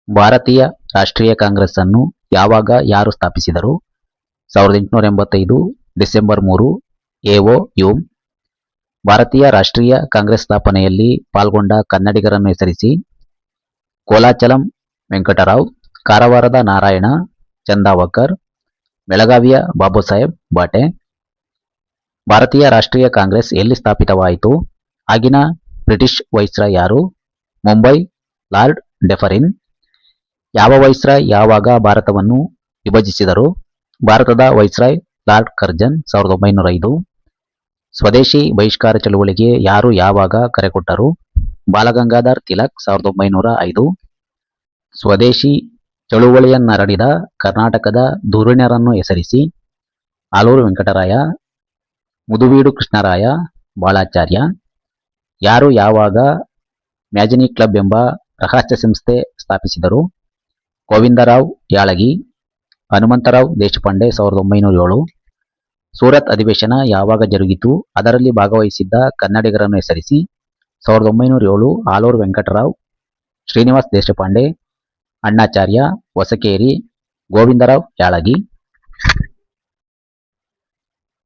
ಭಾರತೀಯ ರಾಷ್ಟ್ರೀಯ ಕಾಂಗ್ರೆಸ್ ಅನ್ನು ಯಾವಾಗ ಯಾರು ಸ್ಥಾಪಿಸಿದರು? 1885 ಡಿಸೆಂಬರ್ 3 ಎ.ಒ. ಹ್ಯೂಮ್. ಭಾರತೀಯ ರಾಷ್ಟ್ರೀಯ ಕಾಂಗ್ರೆಸ್ ಸ್ಥಾಪನೆಯಲ್ಲಿ ಪಾಲ್ಗೊಂಡ ಕನ್ನಡಿಗರನ್ನು ಹೆಸರಿಸಿ. ಕೋಲಾಚಲಂ ವೆಂಕಟರಾವ್, ಕಾರವಾರದ ನಾರಾಯಣ ಚಂದಾವರ್ಕರ್, ಬೆಳಗಾವಿಯ ಬಾಬುಸಾಹೇಬ್ ಬಾಟೆ. ಭಾರತೀಯ ರಾಷ್ಟ್ರೀಯ ಕಾಂಗ್ರೆಸ್ ಎಲ್ಲಿ ಸ್ಥಾಪಿತವಾಯಿತು? ಆಗಿನ ಬ್ರಿಟಿಷ್ ವೈಸ್ರಾಯ್ ಯಾರು? ಮುಂಬೈ ಲಾರ್ಡ್ ಡೆಫರಿನ್. ಯಾವ ವೈಸ್ರಾಯ್ ಯಾವಾಗ ಭಾರತವನ್ನು ವಿಭಜಿಸಿದರು? ಭಾರತದ ವೈಸ್ರಾಯ್ ಲಾರ್ಡ್ ಕರ್ಜನ್ 1905. ಸ್ವದೇಶಿ ಬಹಿಷ್ಕಾರ ಚಳುವಳಿಗೆ ಯಾರು ಯಾವಾಗ ಕರೆಕೊಟ್ಟರು? ಬಾಲಗಂಗಾಧರ್ ತಿಲಕ್ 1905. ಸ್ವದೇಶಿ ಚಳುವಳಿಯನ್ನರಡಿದ ಕರ್ನಾಟಕದ ಧುರೀಣರನ್ನು ಹೆಸರಿಸಿ. ಆಲೂರು ವೆಂಕಟರಾಯ, ಮುದುವೀಡು ಕೃಷ್ಣರಾಯ, ಬಾಳಾಚಾರ್ಯ. ಯಾರು ಯಾವಾಗ ಮ್ಯಾಜಿನಿ ಕ್ಲಬ್ ಎಂಬ ರಹಸ್ಯ ಸಂಸ್ಥೆ ಸ್ಥಾಪಿಸಿದರು? ಗೋವಿಂದರಾವ್ ಯಾಳಗಿ, ಹನುಮಂತರಾವ್ ದೇಶಪಾಂಡೆ 1907. ಸೂರತ್ ಅಧಿವೇಶನ ಯಾವಾಗ ಜರುಗಿತು? ಅದರಲ್ಲಿ ಭಾಗವಹಿಸಿದ್ದ ಕನ್ನಡಿಗರನ್ನು ಹೆಸರಿಸಿ. 1907 ಆಲೂರು ವೆಂಕಟರಾವ್, ಶ್ರೀನಿವಾಸ್ ದೇಶಪಾಂಡೆ, ಅಣ್ಣಾಚಾರ್ಯ, ಹೊಸಕೇರಿ, ಗೋವಿಂದರಾವ್ ಯಾಳಗಿ.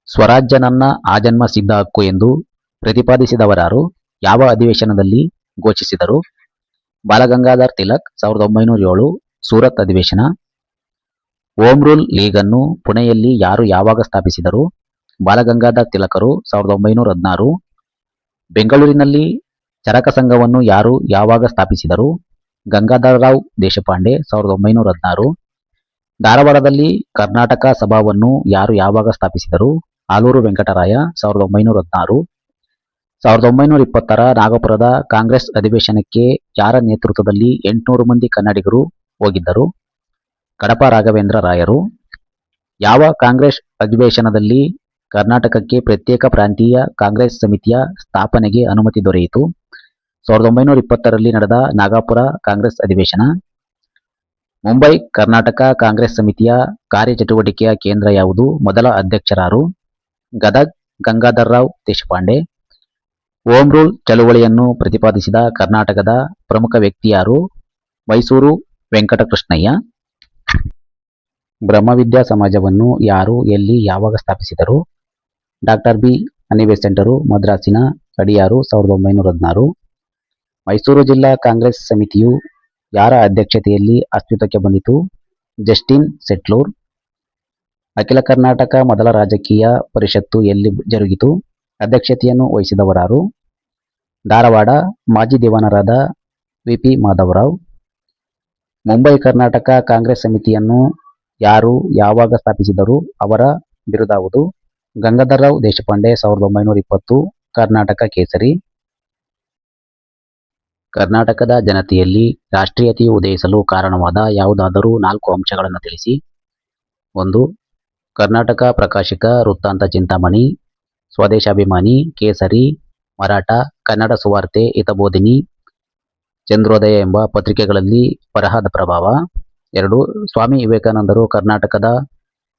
ಸ್ವರಾಜ್ಯ ನನ್ನ ಆಜನ್ಮ ಸಿದ್ಧ ಹಕ್ಕು ಎಂದು ಪ್ರತಿಪಾದಿಸಿದವರಾರು? ಯಾವ ಅಧಿವೇಶನದಲ್ಲಿ ಘೋಷಿಸಿದರು? ಬಾಲಗಂಗಾಧರ್ ತಿಲಕ್ 1907 ಸೂರತ್ ಅಧಿವೇಶನ. ಹೋಮ್ ರೂಲ್ ಲೀಗನ್ನು ಪುಣೆಯಲ್ಲಿ ಯಾರು ಯಾವಾಗ ಸ್ಥಾಪಿಸಿದರು? ಬಾಲಗಂಗಾಧರ್ ತಿಲಕರು 1916. ಬೆಂಗಳೂರಿನಲ್ಲಿ ಚರಕ ಸಂಘವನ್ನು ಯಾರು ಯಾವಾಗ ಸ್ಥಾಪಿಸಿದರು? ಗಂಗಾಧರರಾವ್ ದೇಶಪಾಂಡೆ 1916. ಧಾರವಾಡದಲ್ಲಿ ಕರ್ನಾಟಕ ಸಭಾವನ್ನು ಯಾರು ಯಾವಾಗ ಸ್ಥಾಪಿಸಿದರು? ಆಲೂರು ವೆಂಕಟರಾಯ 1916. 1920ರ ನಾಗಪುರದ ಕಾಂಗ್ರೆಸ್ ಅಧಿವೇಶನಕ್ಕೆ ಯಾರ ನೇತೃತ್ವದಲ್ಲಿ 800 ಮಂದಿ ಕನ್ನಡಿಗರು ಹೋಗಿದ್ದರು? ಕಡಪ ರಾಘವೇಂದ್ರ ರಾಯರು. ಯಾವ ಕಾಂಗ್ರೆಸ್ ಅಧಿವೇಶನದಲ್ಲಿ ಕರ್ನಾಟಕಕ್ಕೆ ಪ್ರತ್ಯೇಕ ಪ್ರಾಂತೀಯ ಕಾಂಗ್ರೆಸ್ ಸಮಿತಿಯ ಸ್ಥಾಪನೆಗೆ ಅನುಮತಿ ದೊರೆಯಿತು? 1920ರಲ್ಲಿ ನಡೆದ ನಾಗಪುರ ಕಾಂಗ್ರೆಸ್ ಅಧಿವೇಶನ. ಮುಂಬೈ ಕರ್ನಾಟಕ ಕಾಂಗ್ರೆಸ್ ಸಮಿತಿಯ ಕಾರ್ಯಚಟುವಟಿಕೆಯ ಕೇಂದ್ರ ಯಾವುದು? ಮೊದಲ ಅಧ್ಯಕ್ಷರಾರು? ಗದಗ್ ಗಂಗಾಧರರಾವ್ ದೇಶಪಾಂಡೆ. ಹೋಮ್ ರೂಲ್ ಚಳುವಳಿಯನ್ನು ಪ್ರತಿಪಾದಿಸಿದ ಕರ್ನಾಟಕದ ಪ್ರಮುಖ ವ್ಯಕ್ತಿ ಯಾರು? ಮೈಸೂರು ವೆಂಕಟಕೃಷ್ಣಯ್ಯ. ಬ್ರಹ್ಮವಿದ್ಯಾ ಸಮಾಜವನ್ನು ಯಾರು ಎಲ್ಲಿ ಯಾವಾಗ ಸ್ಥಾಪಿಸಿದರು? Doctor B. ಅನಿಬೆಸೆಂಟರು, ಮದ್ರಾಸಿನ ಅಡಿಯಾರು 1916. ಮೈಸೂರು ಜಿಲ್ಲಾ ಕಾಂಗ್ರೆಸ್ ಸಮಿತಿಯು ಯಾರ ಅಧ್ಯಕ್ಷತೆಯಲ್ಲಿ ಅಸ್ತಿತ್ವಕ್ಕೆ ಬಂದಿತು? ಜಸ್ಟಿನ್ ಸೆಟ್ಲೂರ್. ಅಖಿಲ ಕರ್ನಾಟಕ ಮೊದಲ ರಾಜಕೀಯ ಪರಿಷತ್ತು ಎಲ್ಲಿ ಜರುಗಿತು? ಅಧ್ಯಕ್ಷತೆಯನ್ನು ವಹಿಸಿದವರಾರು? ಧಾರವಾಡ. ಮಾಜಿ ದಿವಾನರಾದ ವಿ. ಪಿ. ಮಾಧವರಾವ್. ಮುಂಬೈ ಕರ್ನಾಟಕ ಕಾಂಗ್ರೆಸ್ ಸಮಿತಿಯನ್ನು ಯಾರು ಯಾವಾಗ ಸ್ಥಾಪಿಸಿದರು? ಅವರ ಬಿರುದಾವುದು? ಗಂಗಾಧರರಾವ್ ದೇಶಪಾಂಡೆ 1920 ಕರ್ನಾಟಕ ಕೇಸರಿ. ಕರ್ನಾಟಕದ ಜನತೆಯಲ್ಲಿ ರಾಷ್ಟ್ರೀಯತೆಯು ಉದಯಿಸಲು ಕಾರಣವಾದ ಯಾವುದಾದರೂ 4 ಅಂಶಗಳನ್ನು ತಿಳಿಸಿ. 1. ಕರ್ನಾಟಕ ಪ್ರಕಾಶಿಕ, ವೃತ್ತಾಂತ ಚಿಂತಾಮಣಿ, ಸ್ವದೇಶಾಭಿಮಾನಿ, ಕೇಸರಿ, ಮರಾಠ, ಕನ್ನಡ ಸುವಾರ್ತೆ, ಹಿತಬೋಧಿನಿ, ಚಂದ್ರೋದಯ ಎಂಬ ಪತ್ರಿಕೆಗಳಲ್ಲಿ ಬರಹದ ಪ್ರಭಾವ. 2. ಸ್ವಾಮಿ ವಿವೇಕಾನಂದರು ಕರ್ನಾಟಕದ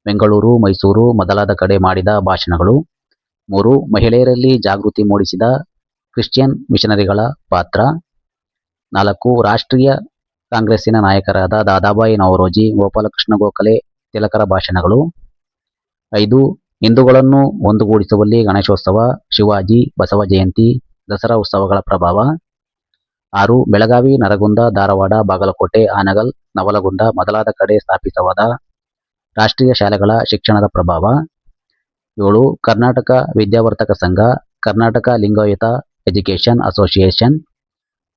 ಬೆಂಗಳೂರು, ಮೈಸೂರು ಮೊದಲಾದ ಕಡೆ ಮಾಡಿದ ಭಾಷಣಗಳು. 3. ಮಹಿಳೆಯರಲ್ಲಿ ಜಾಗೃತಿ ಮೂಡಿಸಿದ ಕ್ರಿಶ್ಚಿಯನ್ ಮಿಷನರಿಗಳ ಪಾತ್ರ. 4. ರಾಷ್ಟ್ರೀಯ ಕಾಂಗ್ರೆಸ್ಸಿನ ನಾಯಕರಾದ ದಾದಾಬಾಯಿ ನವರೋಜಿ, ಗೋಪಾಲಕೃಷ್ಣ ಗೋಖಲೆ, ತಿಲಕರ ಭಾಷಣಗಳು. 5. ಹಿಂದೂಗಳನ್ನು ಒಂದುಗೂಡಿಸುವಲ್ಲಿ ಗಣೇಶೋತ್ಸವ, ಶಿವಾಜಿ, ಬಸವ ಜಯಂತಿ, ದಸರಾ ಉತ್ಸವಗಳ ಪ್ರಭಾವ. 6. ಬೆಳಗಾವಿ, ನರಗುಂದ, ಧಾರವಾಡ, ಬಾಗಲಕೋಟೆ, ಹಾನಗಲ್, ನವಲಗುಂದ ಮೊದಲಾದ ಕಡೆ ಸ್ಥಾಪಿತವಾದ ರಾಷ್ಟ್ರೀಯ ಶಾಲೆಗಳ ಶಿಕ್ಷಣದ ಪ್ರಭಾವ. 7. ಕರ್ನಾಟಕ ವಿದ್ಯಾವರ್ತಕ ಸಂಘ, ಕರ್ನಾಟಕ ಲಿಂಗಾಯತ ಎಜುಕೇಷನ್ ಅಸೋಸಿಯೇಷನ್,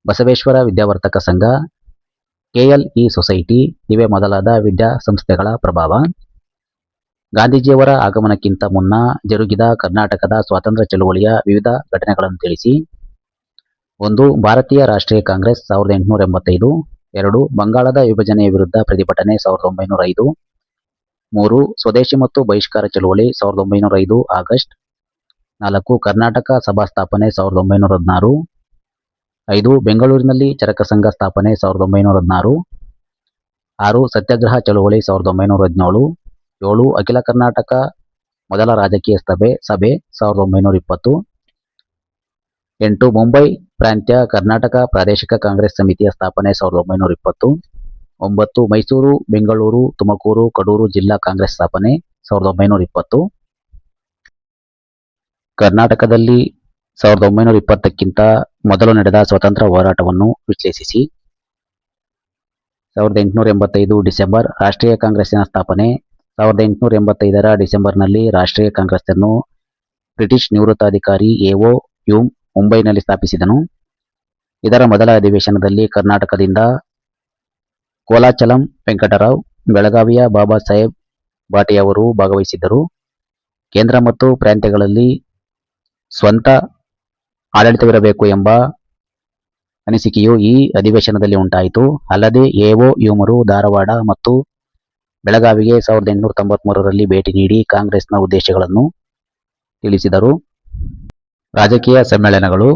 ಬಸವೇಶ್ವರ ವಿದ್ಯಾವರ್ತಕ ಸಂಘ, ಕೆ.ಎಲ್.ಇ ಸೊಸೈಟಿ ಇವೇ ಮೊದಲಾದ ವಿದ್ಯಾಸಂಸ್ಥೆಗಳ ಪ್ರಭಾವ. ಗಾಂಧೀಜಿಯವರ ಆಗಮನಕ್ಕಿಂತ ಮುನ್ನ ಜರುಗಿದ ಕರ್ನಾಟಕದ ಸ್ವಾತಂತ್ರ್ಯ ಚಳುವಳಿಯ ವಿವಿಧ ಘಟನೆಗಳನ್ನು ತಿಳಿಸಿ. 1. ಭಾರತೀಯ ರಾಷ್ಟ್ರೀಯ ಕಾಂಗ್ರೆಸ್ 1885. 2. ಬಂಗಾಳದ ವಿಭಜನೆಯ ವಿರುದ್ಧ ಪ್ರತಿಭಟನೆ 1905. 3. ಸ್ವದೇಶಿ ಮತ್ತು ಬಹಿಷ್ಕಾರ ಚಳುವಳಿ 1905 ಆಗಸ್ಟ್. 4. ಕರ್ನಾಟಕ ಸಭಾ ಸ್ಥಾಪನೆ 1916. 5. ಬೆಂಗಳೂರಿನಲ್ಲಿ ಚರಕ ಸಂಘ ಸ್ಥಾಪನೆ 1916. 6. ಸತ್ಯಾಗ್ರಹ ಚಳುವಳಿ 1917. 7. ಅಖಿಲ ಕರ್ನಾಟಕ ಮೊದಲ ರಾಜಕೀಯ ಸಭೆ 1920. 8. ಮುಂಬೈ ಪ್ರಾಂತ್ಯ ಕರ್ನಾಟಕ ಪ್ರಾದೇಶಿಕ ಕಾಂಗ್ರೆಸ್ ಸಮಿತಿಯ ಸ್ಥಾಪನೆ 1920. 9 ಮೈಸೂರು, ಬೆಂಗಳೂರು, ತುಮಕೂರು, ಕಡೂರು ಜಿಲ್ಲಾ ಕಾಂಗ್ರೆಸ್ ಸ್ಥಾಪನೆ 1920. ಕರ್ನಾಟಕದಲ್ಲಿ 1920ಕ್ಕಿಂತ ಮೊದಲು ನಡೆದ ಸ್ವತಂತ್ರ ಹೋರಾಟವನ್ನು ವಿಶ್ಲೇಷಿಸಿ. 1885 ಡಿಸೆಂಬರ್ ರಾಷ್ಟ್ರೀಯ ಕಾಂಗ್ರೆಸ್ಸಿನ ಸ್ಥಾಪನೆ. 1885ರ ಡಿಸೆಂಬರ್ನಲ್ಲಿ ರಾಷ್ಟ್ರೀಯ ಕಾಂಗ್ರೆಸ್ಸನ್ನು ಬ್ರಿಟಿಷ್ ನಿವೃತ್ತ ಅಧಿಕಾರಿ ಎ.ಒ. ಹ್ಯೂಮ್ ಮುಂಬೈನಲ್ಲಿ ಸ್ಥಾಪಿಸಿದನು. ಇದರ ಮೊದಲ ಅಧಿವೇಶನದಲ್ಲಿ ಕರ್ನಾಟಕದಿಂದ ಕೋಲಾಚಲಂ ವೆಂಕಟರಾವ್, ಬೆಳಗಾವಿಯ ಬಾಬಾ ಸಾಹೇಬ್ ಭಾಟಿಯವರು ಭಾಗವಹಿಸಿದ್ದರು. ಕೇಂದ್ರ ಮತ್ತು ಪ್ರಾಂತ್ಯಗಳಲ್ಲಿ ಸ್ವಂತ ಆಡಳಿತವಿರಬೇಕು ಎಂಬ ಅನಿಸಿಕೆಯು ಈ ಅಧಿವೇಶನದಲ್ಲಿ ಉಂಟಾಯಿತು. ಅಲ್ಲದೆ ಎ.ಒ. ಹ್ಯೂಮರು ಧಾರವಾಡ ಮತ್ತು ಬೆಳಗಾವಿಗೆ 1893ರಲ್ಲಿ ಭೇಟಿ ನೀಡಿ ಕಾಂಗ್ರೆಸ್ನ ಉದ್ದೇಶಗಳನ್ನು ತಿಳಿಸಿದರು. ರಾಜಕೀಯ ಸಮ್ಮೇಳನಗಳು.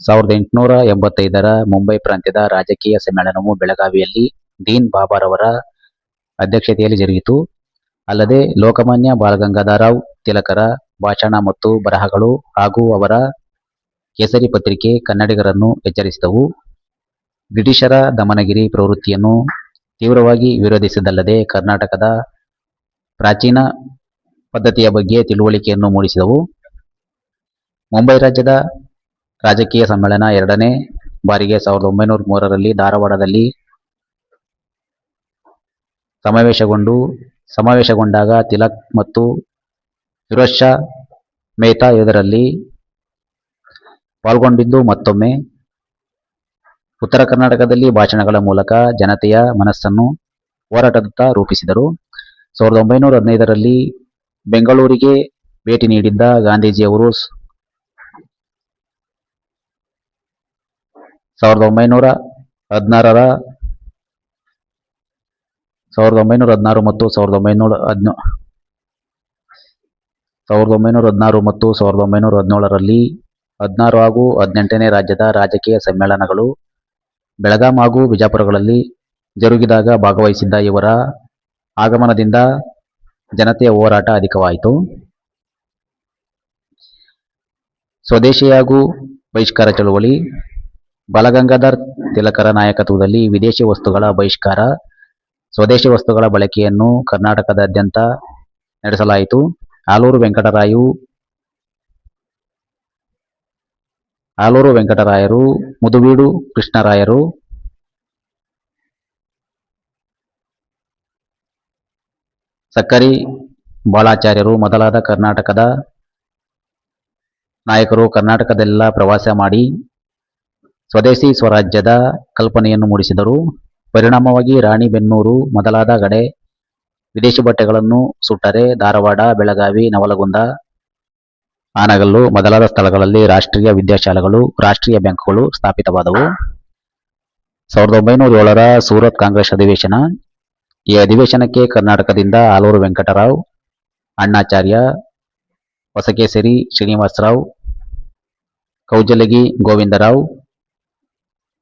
1885ರ ಮುಂಬೈ ಪ್ರಾಂತ್ಯದ ರಾಜಕೀಯ ಸಮ್ಮೇಳನವು ಬೆಳಗಾವಿಯಲ್ಲಿ ಡೀನ್ ಬಾಬಾರವರ ಅಧ್ಯಕ್ಷತೆಯಲ್ಲಿ ಜರುಗಿತು. ಅಲ್ಲದೆ ಲೋಕಮಾನ್ಯ ಬಾಲಗಂಗಾಧರರಾವ್ ತಿಲಕರ ಭಾಷಣ ಮತ್ತು ಬರಹಗಳು ಹಾಗೂ ಅವರ ಕೇಸರಿ ಪತ್ರಿಕೆ ಕನ್ನಡಿಗರನ್ನು ಎಚ್ಚರಿಸಿದವು. ಬ್ರಿಟಿಷರ ದಮನಗಿರಿ ಪ್ರವೃತ್ತಿಯನ್ನು ತೀವ್ರವಾಗಿ ವಿರೋಧಿಸಿದ್ದಲ್ಲದೆ ಕರ್ನಾಟಕದ ಪ್ರಾಚೀನ ಪದ್ಧತಿಯ ಬಗ್ಗೆ ತಿಳುವಳಿಕೆಯನ್ನು ಮೂಡಿಸಿದವು. ಮುಂಬೈ ರಾಜ್ಯದ ರಾಜಕೀಯ ಸಮ್ಮೇಳನ ಎರಡನೇ ಬಾರಿಗೆ 1903ರಲ್ಲಿ ಧಾರವಾಡದಲ್ಲಿ ಸಮಾವೇಶಗೊಂಡಾಗ ತಿಲಕ್ ಮತ್ತು ಫಿರೋಜ್ ಶಾ ಮೆಹ್ತಾ ಇದರಲ್ಲಿ ಪಾಲ್ಗೊಂಡಿದ್ದು ಮತ್ತೊಮ್ಮೆ ಉತ್ತರ ಕರ್ನಾಟಕದಲ್ಲಿ ಭಾಷಣಗಳ ಮೂಲಕ ಜನತೆಯ ಮನಸ್ಸನ್ನು ಹೋರಾಟದತ್ತ ರೂಪಿಸಿದರು. 1915ರಲ್ಲಿ ಬೆಂಗಳೂರಿಗೆ ಭೇಟಿ ನೀಡಿದ್ದ ಗಾಂಧೀಜಿಯವರು 1916 ಮತ್ತು 1917ರಲ್ಲಿ 16 ಹಾಗೂ 18ನೇ ರಾಜ್ಯದ ರಾಜಕೀಯ ಸಮ್ಮೇಳನಗಳು ಬೆಳಗಾಂ ಹಾಗೂ ಬಿಜಾಪುರಗಳಲ್ಲಿ ಜರುಗಿದಾಗ ಭಾಗವಹಿಸಿದ್ದ ಇವರ ಆಗಮನದಿಂದ ಜನತೆಯ ಹೋರಾಟ ಅಧಿಕವಾಯಿತು. ಸ್ವದೇಶಿ ಹಾಗೂ ಬಹಿಷ್ಕಾರ ಚಳುವಳಿ. ಬಾಲಗಂಗಾಧರ ತಿಲಕರ ನಾಯಕತ್ವದಲ್ಲಿ ವಿದೇಶಿ ವಸ್ತುಗಳ ಬಹಿಷ್ಕಾರ, ಸ್ವದೇಶಿ ವಸ್ತುಗಳ ಬಳಕೆಯನ್ನು ಕರ್ನಾಟಕದಾದ್ಯಂತ ನಡೆಸಲಾಯಿತು. ಆಲೂರು ವೆಂಕಟರಾಯರು, ಮುದುಬೀಡು ಕೃಷ್ಣರಾಯರು, ಸಕ್ಕರಿ ಬಾಳಾಚಾರ್ಯರು ಮೊದಲಾದ ಕರ್ನಾಟಕದ ನಾಯಕರು ಕರ್ನಾಟಕದೆಲ್ಲ ಪ್ರವಾಸ ಮಾಡಿ ಸ್ವದೇಶಿ ಸ್ವರಾಜ್ಯದ ಕಲ್ಪನೆಯನ್ನು ಮೂಡಿಸಿದರು. ಪರಿಣಾಮವಾಗಿ ರಾಣಿಬೆನ್ನೂರು ಮೊದಲಾದ ಕಡೆ ವಿದೇಶಿ ಬಟ್ಟೆಗಳನ್ನು ಸುಟ್ಟರೆ ಧಾರವಾಡ, ಬೆಳಗಾವಿ, ನವಲಗುಂದ, ಆನಗಲ್ಲು ಮೊದಲಾದ ಸ್ಥಳಗಳಲ್ಲಿ ರಾಷ್ಟ್ರೀಯ ವಿದ್ಯಾಶಾಲೆಗಳು, ರಾಷ್ಟ್ರೀಯ ಬ್ಯಾಂಕುಗಳು ಸ್ಥಾಪಿತವಾದವು. 1907ರ ಸೂರತ್ ಕಾಂಗ್ರೆಸ್ ಅಧಿವೇಶನ. ಈ ಅಧಿವೇಶನಕ್ಕೆ ಕರ್ನಾಟಕದಿಂದ ಆಲೂರು ವೆಂಕಟರಾವ್, ಅಣ್ಣಾಚಾರ್ಯ, ಹೊಸಕೇಸರಿ ಶ್ರೀನಿವಾಸರಾವ್, ಕೌಜಲಗಿ ಗೋವಿಂದರಾವ್,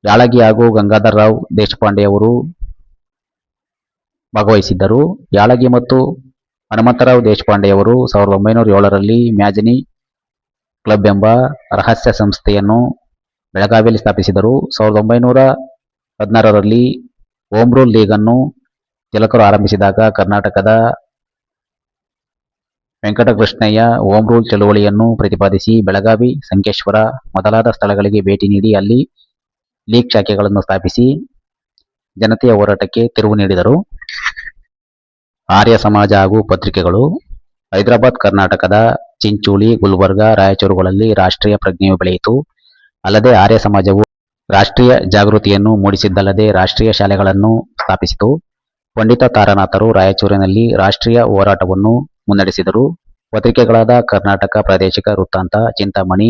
ಯಾಳಗಿ ಹಾಗೂ ಗಂಗಾಧರರಾವ್ ದೇಶಪಾಂಡೆಯವರು ಭಾಗವಹಿಸಿದ್ದರು. ಯಾಳಗಿ ಮತ್ತು ಹನುಮಂತರಾವ್ ದೇಶಪಾಂಡೆಯವರು 1907ರಲ್ಲಿ ಮ್ಯಾಜಿನಿ ಕ್ಲಬ್ ಎಂಬ ರಹಸ್ಯ ಸಂಸ್ಥೆಯನ್ನು ಬೆಳಗಾವಿಯಲ್ಲಿ ಸ್ಥಾಪಿಸಿದರು. 1916ರಲ್ಲಿ ಹೋಮ್ ರೂಲ್ ಲೀಗ್ ಅನ್ನು ತಿಲಕರು ಆರಂಭಿಸಿದಾಗ ಕರ್ನಾಟಕದ ವೆಂಕಟಕೃಷ್ಣಯ್ಯ ಹೋಮ್ ರೂಲ್ ಚಳುವಳಿಯನ್ನು ಪ್ರತಿಪಾದಿಸಿ ಬೆಳಗಾವಿ, ಸಂಕೇಶ್ವರ ಮೊದಲಾದ ಸ್ಥಳಗಳಿಗೆ ಭೇಟಿ ನೀಡಿ ಅಲ್ಲಿ ಲೀಗ್ ಶಾಖೆಗಳನ್ನು ಸ್ಥಾಪಿಸಿ ಜನತೆಯ ಹೋರಾಟಕ್ಕೆ ತಿರುವು ನೀಡಿದರು. ಆರ್ಯ ಸಮಾಜ ಹಾಗೂ ಪತ್ರಿಕೆಗಳು. ಹೈದರಾಬಾದ್, ಕರ್ನಾಟಕದ ಚಿಂಚೋಳಿ, ಗುಲ್ಬರ್ಗ, ರಾಯಚೂರುಗಳಲ್ಲಿ ರಾಷ್ಟ್ರೀಯ ಪ್ರಜ್ಞೆಯು ಬೆಳೆಯಿತು. ಅಲ್ಲದೆ ಆರ್ಯ ಸಮಾಜವು ರಾಷ್ಟ್ರೀಯ ಜಾಗೃತಿಯನ್ನು ಮೂಡಿಸಿದ್ದಲ್ಲದೆ ರಾಷ್ಟ್ರೀಯ ಶಾಲೆಗಳನ್ನು ಸ್ಥಾಪಿಸಿತು. ಪಂಡಿತ ತಾರಾನಾಥರು ರಾಯಚೂರಿನಲ್ಲಿ ರಾಷ್ಟ್ರೀಯ ಹೋರಾಟವನ್ನು ಮುನ್ನಡೆಸಿದರು. ಪತ್ರಿಕೆಗಳಾದ ಕರ್ನಾಟಕ ಪ್ರಾದೇಶಿಕ ವೃತ್ತಾಂತ, ಚಿಂತಾಮಣಿ,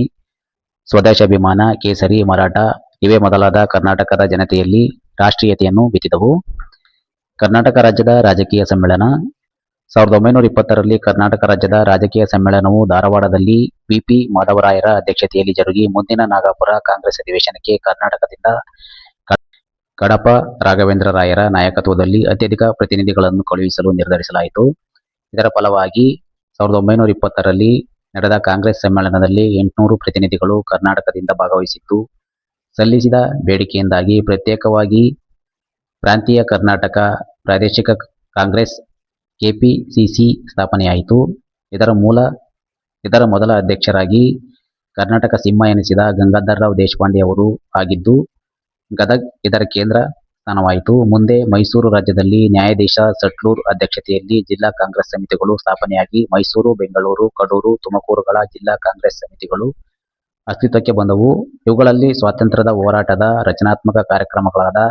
ಸ್ವದೇಶಾಭಿಮಾನ, ಕೇಸರಿ, ಮರಾಠ ಇವೇ ಮೊದಲಾದ ಕರ್ನಾಟಕದ ಜನತೆಯಲ್ಲಿ ರಾಷ್ಟ್ರೀಯತೆಯನ್ನು ಬಿತ್ತಿದವು. ಕರ್ನಾಟಕ ರಾಜ್ಯದ ರಾಜಕೀಯ ಸಮ್ಮೇಳನ. 1920ರಲ್ಲಿ ಕರ್ನಾಟಕ ರಾಜ್ಯದ ರಾಜಕೀಯ ಸಮ್ಮೇಳನವು ಧಾರವಾಡದಲ್ಲಿ ವಿ.ಪಿ. ಮಾಧವರಾಯರ ಅಧ್ಯಕ್ಷತೆಯಲ್ಲಿ ಜರುಗಿ ಮುಂದಿನ ನಾಗಪುರ ಕಾಂಗ್ರೆಸ್ ಅಧಿವೇಶನಕ್ಕೆ ಕರ್ನಾಟಕದಿಂದ ಕಡಪ ರಾಘವೇಂದ್ರ ರಾಯರ ನಾಯಕತ್ವದಲ್ಲಿ ಅತ್ಯಧಿಕ ಪ್ರತಿನಿಧಿಗಳನ್ನು ಕಳುಹಿಸಲು ನಿರ್ಧರಿಸಲಾಯಿತು. ಇದರ ಫಲವಾಗಿ 1920ರಲ್ಲಿ ನಡೆದ ಕಾಂಗ್ರೆಸ್ ಸಮ್ಮೇಳನದಲ್ಲಿ 800 ಪ್ರತಿನಿಧಿಗಳು ಕರ್ನಾಟಕದಿಂದ ಭಾಗವಹಿಸಿದ್ದು, ಸಲ್ಲಿಸಿದ ಬೇಡಿಕೆಯಿಂದಾಗಿ ಪ್ರತ್ಯೇಕವಾಗಿ ಪ್ರಾಂತೀಯ ಕರ್ನಾಟಕ ಪ್ರಾದೇಶಿಕ ಕಾಂಗ್ರೆಸ್ ಕೆಪಿಸಿಸಿ ಸ್ಥಾಪನೆಯಾಯಿತು. ಇದರ ಮೊದಲ ಅಧ್ಯಕ್ಷರಾಗಿ ಕರ್ನಾಟಕ ಸಿಂಹ ಎನಿಸಿದ ಗಂಗಾಧರರಾವ್ ದೇಶಪಾಂಡೆ ಅವರು ಆಗಿದ್ದು, ಗದಗ್ ಇದರ ಕೇಂದ್ರ ಸ್ಥಾನವಾಯಿತು. ಮುಂದೆ ಮೈಸೂರು ರಾಜ್ಯದಲ್ಲಿ ನ್ಯಾಯಾಧೀಶ ಸಟ್ಲೂರ್ ಅಧ್ಯಕ್ಷತೆಯಲ್ಲಿ ಜಿಲ್ಲಾ ಕಾಂಗ್ರೆಸ್ ಸಮಿತಿಗಳು ಸ್ಥಾಪನೆಯಾಗಿ ಮೈಸೂರು, ಬೆಂಗಳೂರು, ಕಡೂರು, ತುಮಕೂರುಗಳ ಜಿಲ್ಲಾ ಕಾಂಗ್ರೆಸ್ ಸಮಿತಿಗಳು ಅಸ್ತಿತ್ವಕ್ಕೆ ಬಂದವು. ಇವುಗಳಲ್ಲಿ ಸ್ವಾತಂತ್ರ್ಯದ ಹೋರಾಟದ ರಚನಾತ್ಮಕ ಕಾರ್ಯಕ್ರಮಗಳಾದ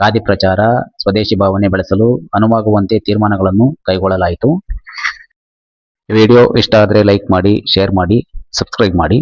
ಖಾದಿ ಪ್ರಚಾರ, ಸ್ವದೇಶಿ ಭಾವನೆ ಬೆಳೆಸಲು ಅನುವಾಗುವಂತೆ ತೀರ್ಮಾನಗಳನ್ನು ಕೈಗೊಳ್ಳಲಾಯಿತು. ವಿಡಿಯೋ ಇಷ್ಟ ಆದರೆ ಲೈಕ್ ಮಾಡಿ, ಶೇರ್ ಮಾಡಿ, ಸಬ್ಸ್ಕ್ರೈಬ್ ಮಾಡಿ.